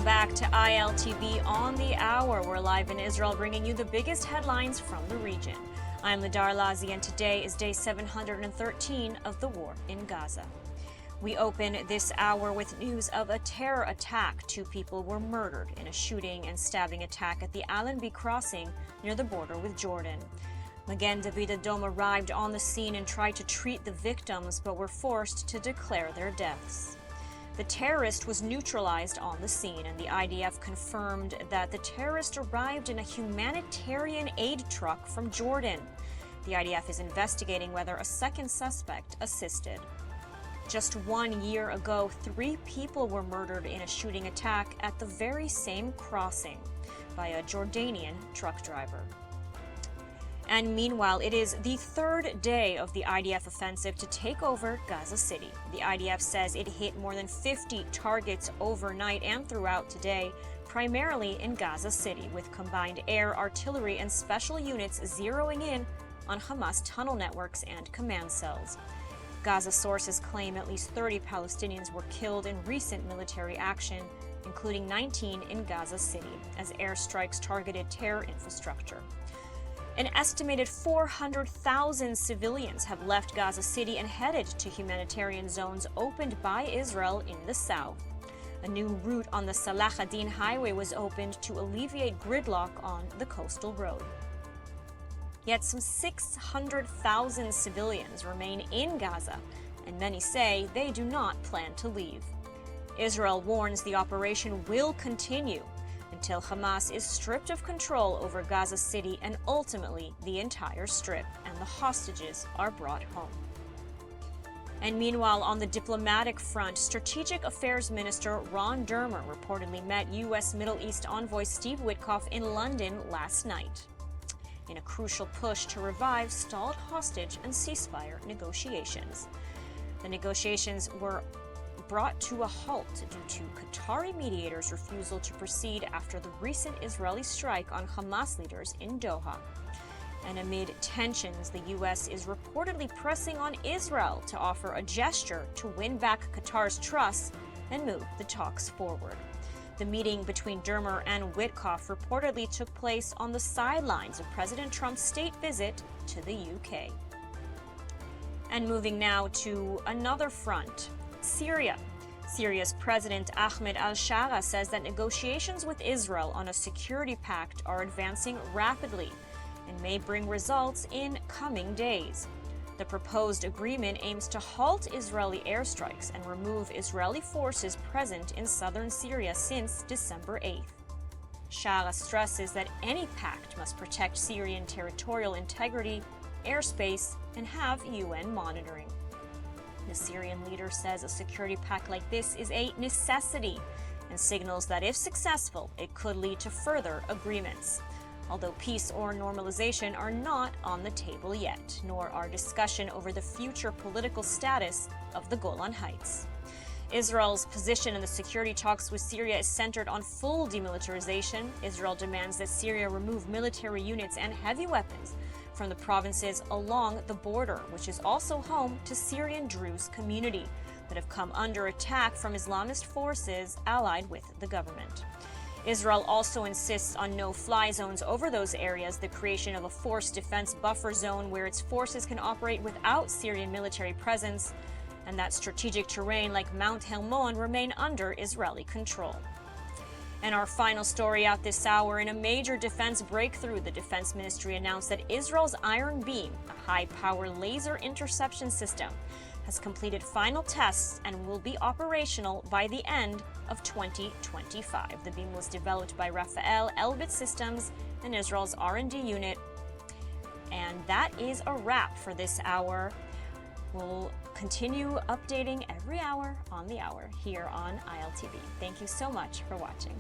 Welcome back to ILTV on the Hour. We're live in Israel, bringing you the biggest headlines from the region. I'm Ladar Lazi, and today is day 713 of the war in Gaza. We open this hour with news of a terror attack. 2 people were murdered in a shooting and stabbing attack at the Allenby Crossing near the border with Jordan. Magen David Adom arrived on the scene and tried to treat the victims, but were forced to declare their deaths. The terrorist was neutralized on the scene, and the IDF confirmed that the terrorist arrived in a humanitarian aid truck from Jordan. The IDF is investigating whether a second suspect assisted. Just 1 year ago, 3 people were murdered in a shooting attack at the very same crossing by a Jordanian truck driver. And meanwhile, it is the 3rd day of the IDF offensive to take over Gaza City. The IDF says it hit more than 50 targets overnight and throughout today, primarily in Gaza City, with combined air, artillery, and special units zeroing in on Hamas tunnel networks and command cells. Gaza sources claim at least 30 Palestinians were killed in recent military action, including 19 in Gaza City, as airstrikes targeted terror infrastructure. An estimated 400,000 civilians have left Gaza City and headed to humanitarian zones opened by Israel in the south. A new route on the Salah ad-Din highway was opened to alleviate gridlock on the coastal road. Yet some 600,000 civilians remain in Gaza, and many say they do not plan to leave. Israel warns the operation will continue until Hamas is stripped of control over Gaza City and ultimately the entire Strip, and the hostages are brought home. And meanwhile, on the diplomatic front, Strategic Affairs Minister Ron Dermer reportedly met U.S. Middle East envoy Steve Witkoff in London last night in a crucial push to revive stalled hostage and ceasefire negotiations. The negotiations were brought to a halt due to Qatari mediators' refusal to proceed after the recent Israeli strike on Hamas leaders in Doha. And amid tensions, the U.S. is reportedly pressing on Israel to offer a gesture to win back Qatar's trust and move the talks forward. The meeting between Dermer and Witkoff reportedly took place on the sidelines of President Trump's state visit to the UK. And moving now to another front, Syria. Syria's President Ahmed al-Shara says that negotiations with Israel on a security pact are advancing rapidly and may bring results in coming days. The proposed agreement aims to halt Israeli airstrikes and remove Israeli forces present in southern Syria since December 8th. Shara stresses that any pact must protect Syrian territorial integrity, airspace, and have UN monitoring. The Syrian leader says a security pact like this is a necessity and signals that if successful, it could lead to further agreements. Although peace or normalization are not on the table yet, nor are discussion over the future political status of the Golan Heights. Israel's position in the security talks with Syria is centered on full demilitarization. Israel demands that Syria remove military units and heavy weapons from the provinces along the border, which is also home to Syrian Druze community that have come under attack from Islamist forces allied with the government. Israel also insists on no-fly zones over those areas, the creation of a forced defense buffer zone where its forces can operate without Syrian military presence, and that strategic terrain like Mount Helmon remain under Israeli control. And our final story out this hour, in a major defense breakthrough, the Defense Ministry announced that Israel's Iron Beam, a high-power laser interception system, has completed final tests and will be operational by the end of 2025. The beam was developed by Rafael Elbit Systems and Israel's R&D unit. And that is a wrap for this hour. We'll continue updating every hour on the hour here on ILTV. Thank you so much for watching.